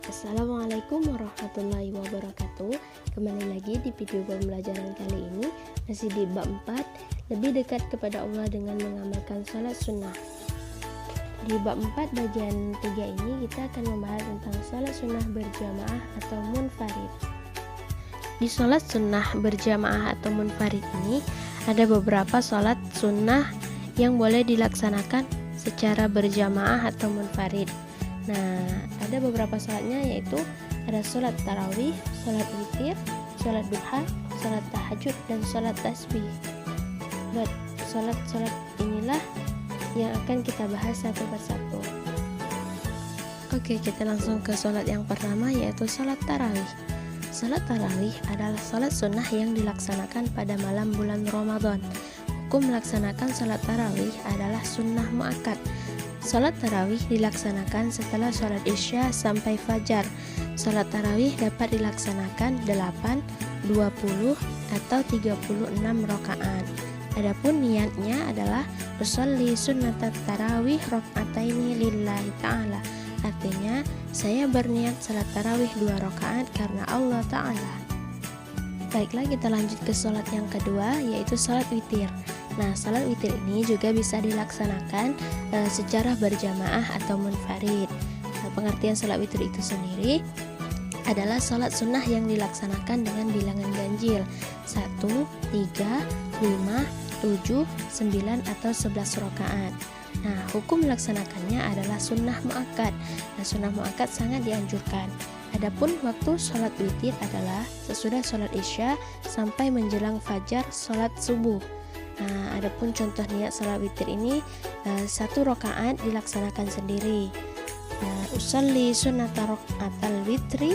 Assalamualaikum warahmatullahi wabarakatuh. Kembali lagi di video pembelajaran kali ini, masih di bab 4, lebih dekat kepada Allah dengan mengamalkan salat sunnah. Di bab 4 bagian 3 ini kita akan membahas tentang salat sunnah berjamaah atau munfarid. Di salat sunnah berjamaah atau munfarid ini ada beberapa salat sunnah yang boleh dilaksanakan secara berjamaah atau munfarid. Nah, ada beberapa salatnya, yaitu ada salat tarawih, salat witir, salat duha, salat tahajud, dan salat tasbih. Buat salat-salat inilah yang akan kita bahas satu persatu. Oke, kita langsung ke salat yang pertama, yaitu salat tarawih. Salat tarawih adalah salat sunnah yang dilaksanakan pada malam bulan Ramadan. Hukum melaksanakan salat tarawih adalah sunnah muakkad. Salat tarawih dilaksanakan setelah salat isya sampai fajar. Salat tarawih dapat dilaksanakan 8, 20, atau 36 rakaat. Adapun niatnya adalah usolli sunnatat tarawih raka'ataini lillahi ta'ala. Artinya, saya berniat salat tarawih 2 rakaat karena Allah Ta'ala. Baiklah, kita lanjut ke salat yang kedua, yaitu salat witir. Nah, salat witir ini juga bisa dilaksanakan secara berjamaah atau munfarid. Pengertian salat witir itu sendiri adalah salat sunnah yang dilaksanakan dengan bilangan ganjil 1, 3, 5, 7, 9, atau 11 rakaat. Nah, hukum melaksanakannya adalah sunnah muakkad. Nah, sunnah muakkad sangat dianjurkan. Adapun waktu salat witir adalah sesudah salat isya sampai menjelang fajar salat subuh. Nah, adapun contoh niat salat witir ini 1 rakaat dilaksanakan sendiri. Usolli sunnata raka'atal witri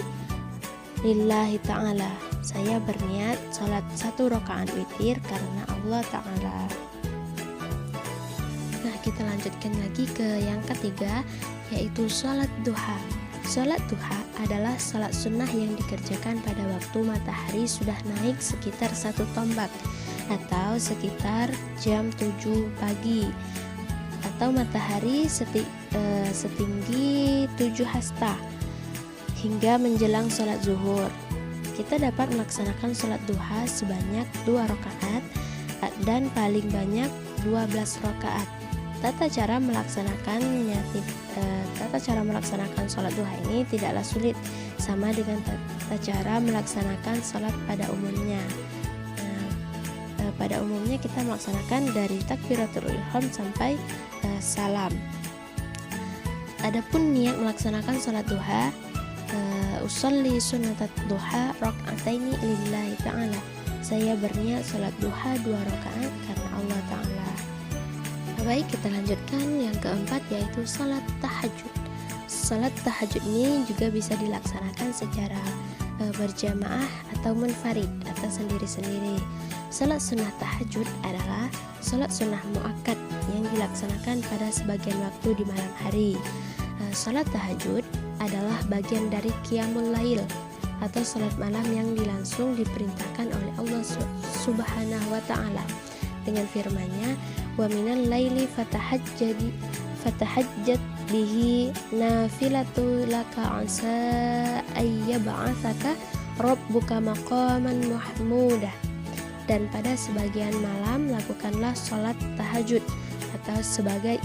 lillahi ta'ala. Saya berniat salat 1 rakaat witir karena Allah Ta'ala. Nah, kita lanjutkan lagi ke yang ketiga, yaitu salat duha. Salat duha adalah salat sunnah yang dikerjakan pada waktu matahari sudah naik sekitar 1 tombak atau sekitar jam 7 pagi, atau matahari setinggi 7 hasta hingga menjelang sholat zuhur. Kita dapat melaksanakan sholat duha sebanyak 2 rakaat dan paling banyak 12 rakaat. Tata cara melaksanakan sholat duha ini tidaklah sulit, sama dengan tata cara melaksanakan sholat pada umumnya. Pada umumnya kita melaksanakan dari takbiratul ihram sampai salam. Adapun niat melaksanakan salat duha, usolli sunnatat duha raka'ataini lillahi ta'ala. Saya berniat salat duha 2 rakaat karena Allah Ta'ala. Baik, kita lanjutkan yang keempat, yaitu salat tahajud. Salat tahajud ini juga bisa dilaksanakan secara berjamaah atau munfarid atau sendiri-sendiri. Salat sunnah tahajud adalah salat sunnah muakkad yang dilaksanakan pada sebagian waktu di malam hari. Salat tahajud adalah bagian dari qiyamul lail atau salat malam yang langsung diperintahkan oleh Allah Subhanahu wa Ta'ala dengan firman-Nya, wa minal laili fatahajjad bihi nafilatu laka asa ayyab'atsaka rabbuka maqaman mahmudah. Dan pada sebagian malam lakukanlah sholat tahajud atau sebagai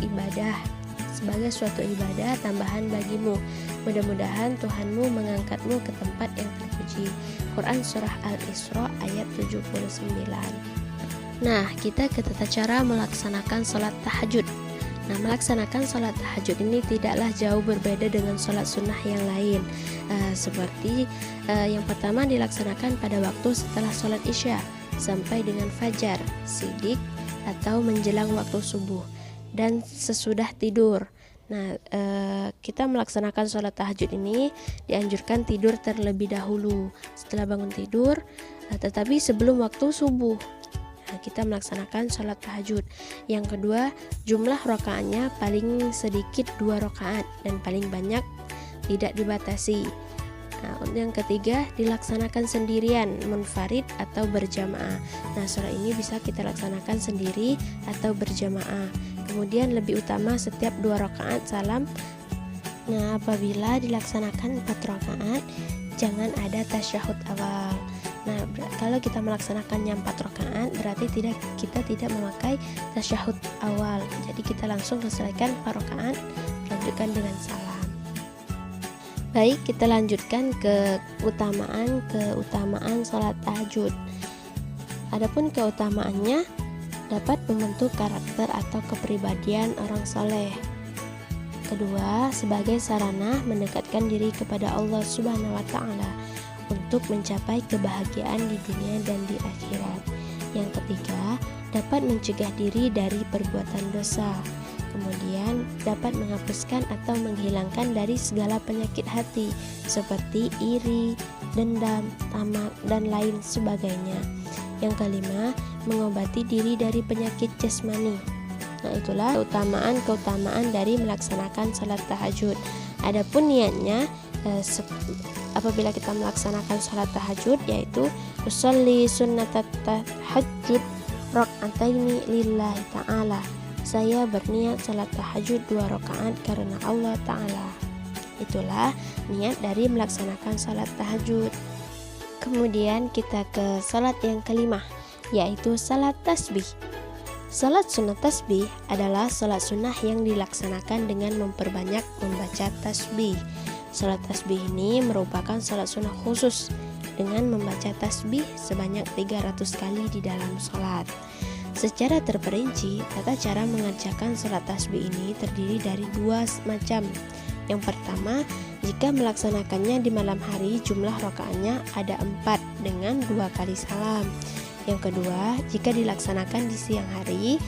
suatu ibadah tambahan bagimu. Mudah-mudahan Tuhanmu mengangkatmu ke tempat yang terpuji. Quran Surah Al-Isra ayat 79. Nah, kita ke tata cara melaksanakan sholat tahajud. Nah, melaksanakan sholat tahajud ini tidaklah jauh berbeda dengan sholat sunnah yang lain. Seperti yang pertama dilaksanakan pada waktu setelah sholat isya sampai dengan fajar, sidik, atau menjelang waktu subuh, dan sesudah tidur. Nah, kita melaksanakan sholat tahajud ini dianjurkan tidur terlebih dahulu setelah bangun tidur, tetapi sebelum waktu subuh. Nah, kita melaksanakan sholat tahajud. Yang kedua, jumlah rakaatnya paling sedikit 2 rakaat dan paling banyak tidak dibatasi. Nah, yang ketiga dilaksanakan sendirian, munfarid atau berjamaah. Nah, sholat ini bisa kita laksanakan sendiri atau berjamaah. Kemudian lebih utama setiap 2 rakaat salam Nah, apabila dilaksanakan 4 rakaat, jangan ada tasyahud awal. Nah, kalau kita melaksanakannya 4 rakaat, berarti kita tidak memakai tasyahud awal. Jadi kita langsung selesaikan 4 rakaat, lanjutkan dengan salam. Baik, kita lanjutkan ke keutamaan salat tahajud. Adapun keutamaannya dapat membentuk karakter atau kepribadian orang soleh. Kedua, sebagai sarana mendekatkan diri kepada Allah Subhanahu wa Ta'ala untuk mencapai kebahagiaan di dunia dan di akhirat. Yang ketiga, dapat mencegah diri dari perbuatan dosa. Kemudian, dapat menghapuskan atau menghilangkan dari segala penyakit hati seperti iri, dendam, tamak, dan lain sebagainya. Yang kelima, mengobati diri dari penyakit jasmani. Nah, itulah keutamaan dari melaksanakan salat tahajud. Adapun niatnya apabila kita melaksanakan salat tahajud, yaitu usolli sunnatat tahajud rak'ataini lillahi ta'ala. Saya berniat salat tahajud 2 rakaat karena Allah Ta'ala. Itulah niat dari melaksanakan salat tahajud. Kemudian kita ke salat yang kelima, yaitu salat tasbih. Salat sunat tasbih adalah salat sunnah yang dilaksanakan dengan memperbanyak membaca tasbih. Salat tasbih ini merupakan salat sunnah khusus dengan membaca tasbih sebanyak 300 kali di dalam salat. Secara terperinci, tata cara mengerjakan salat tasbih ini terdiri dari 2 macam. Yang pertama, jika melaksanakannya di malam hari, jumlah rakaatnya ada 4 dengan 2 kali salam. Yang kedua, jika dilaksanakan di siang hari,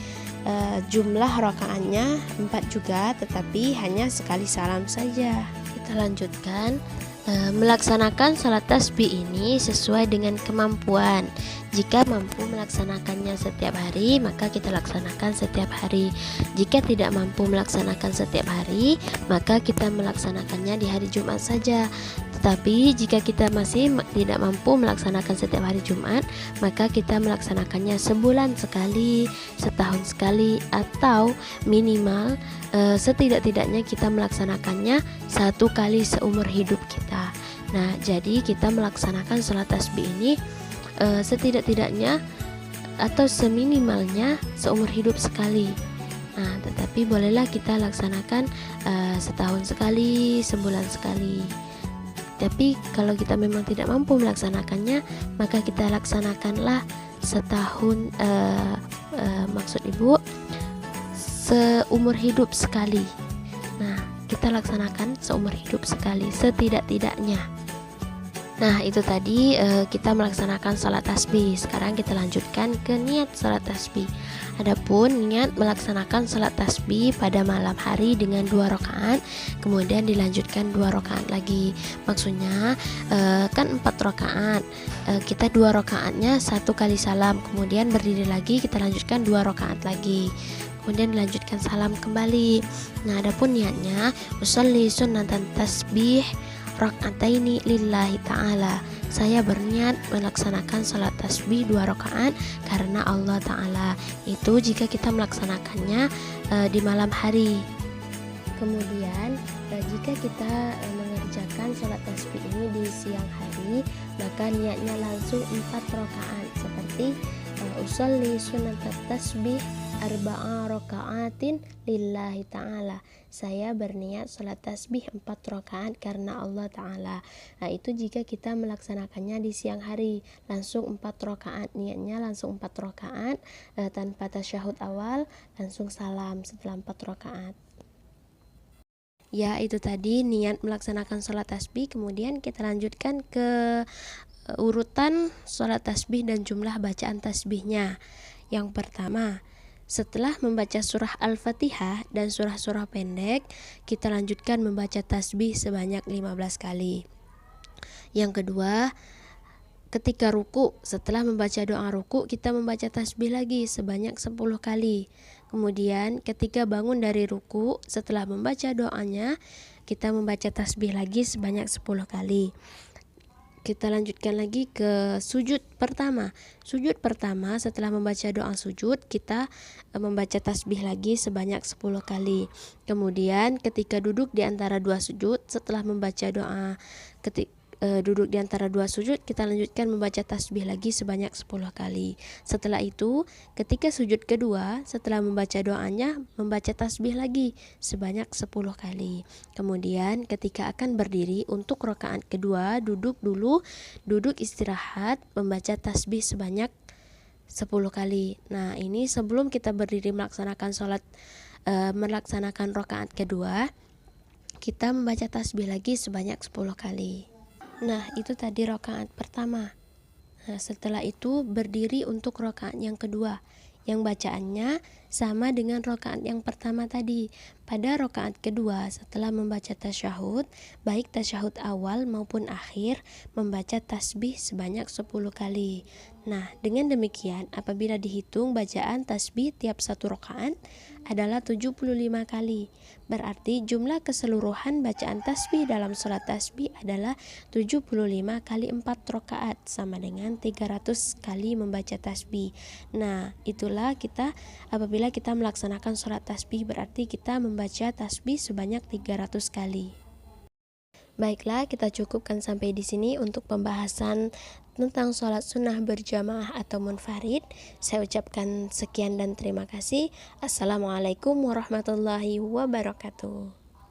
jumlah rakaatnya 4 juga, tetapi hanya sekali salam saja. Kita lanjutkan. Melaksanakan salat tasbih ini sesuai dengan kemampuan. Jika mampu melaksanakannya setiap hari, maka kita laksanakan setiap hari. Jika tidak mampu melaksanakan setiap hari, maka kita melaksanakannya di hari Jumat saja. Tetapi jika kita masih tidak mampu melaksanakan setiap hari Jumat, maka kita melaksanakannya sebulan sekali, setahun sekali, atau minimal setidak-tidaknya kita melaksanakannya 1 kali seumur hidup kita. Nah, jadi kita melaksanakan salat tasbih ini setidak-tidaknya atau seminimalnya seumur hidup sekali. Nah, tetapi bolehlah kita laksanakan setahun sekali, sebulan sekali. Tapi kalau kita memang tidak mampu melaksanakannya, maka kita laksanakanlah setahun, maksud ibu seumur hidup sekali. Nah, kita laksanakan seumur hidup sekali setidak-tidaknya. Nah, itu tadi kita melaksanakan salat tasbih. Sekarang kita lanjutkan ke niat salat tasbih. Adapun niat melaksanakan salat tasbih pada malam hari dengan 2 rakaat, kemudian dilanjutkan 2 rakaat lagi. Maksudnya kan 4 rakaat, kita 2 rakaatnya 1 kali salam, kemudian berdiri lagi, kita lanjutkan 2 rakaat lagi, kemudian dilanjutkan salam kembali. Nah, adapun niatnya usolli sunnatan tasbih rak'ataini lillahi ta'ala. Saya berniat melaksanakan salat tasbih 2 rakaat karena Allah Ta'ala. Itu jika kita melaksanakannya di malam hari. Kemudian jika kita mengerjakan salat tasbih ini di siang hari, maka niatnya langsung 4 rakaat seperti usolli sunnatat tasbih arba'a raka'atin lillahi ta'ala. Saya berniat salat tasbih 4 rakaat karena Allah Ta'ala. Nah, itu jika kita melaksanakannya di siang hari, langsung 4 rakaat. Niatnya langsung 4 rakaat tanpa tasyahud awal, langsung salam setelah 4 rakaat. Ya, itu tadi niat melaksanakan salat tasbih. Kemudian kita lanjutkan ke urutan salat tasbih dan jumlah bacaan tasbihnya. Yang pertama, setelah membaca surah Al-Fatihah dan surah-surah pendek, kita lanjutkan membaca tasbih sebanyak 15 kali. Yang kedua, ketika ruku, setelah membaca doa ruku, kita membaca tasbih lagi sebanyak 10 kali. Kemudian ketika bangun dari ruku, setelah membaca doanya, kita membaca tasbih lagi sebanyak 10 kali. kita lanjutkan lagi ke sujud pertama. Sujud pertama setelah membaca doa sujud, kita membaca tasbih lagi sebanyak 10 kali. Kemudian ketika duduk di antara dua sujud, setelah membaca doa duduk di antara dua sujud, kita lanjutkan membaca tasbih lagi sebanyak 10 kali. Setelah itu, ketika sujud kedua, setelah membaca doanya, membaca tasbih lagi sebanyak 10 kali. Kemudian ketika akan berdiri untuk rakaat kedua, duduk dulu, duduk istirahat, membaca tasbih sebanyak 10 kali. Nah, ini sebelum kita berdiri melaksanakan rakaat kedua, kita membaca tasbih lagi sebanyak 10 kali. Nah, itu tadi rakaat pertama. Nah, setelah itu berdiri untuk rakaat yang kedua, yang bacaannya sama dengan rakaat yang pertama tadi. Pada rakaat kedua, setelah membaca tasyahud, baik tasyahud awal maupun akhir, membaca tasbih sebanyak 10 kali. Nah, dengan demikian, apabila dihitung bacaan tasbih tiap satu rakaat adalah 75 kali. Berarti jumlah keseluruhan bacaan tasbih dalam sholat tasbih adalah 75 kali 4 rakaat, sama dengan 300 kali membaca tasbih. Nah, itulah apabila kita melaksanakan sholat tasbih, berarti kita membaca tasbih sebanyak 300 kali. Baiklah, kita cukupkan sampai di sini untuk pembahasan tentang sholat sunnah berjamaah atau munfarid. Saya ucapkan sekian dan terima kasih. Assalamualaikum warahmatullahi wabarakatuh.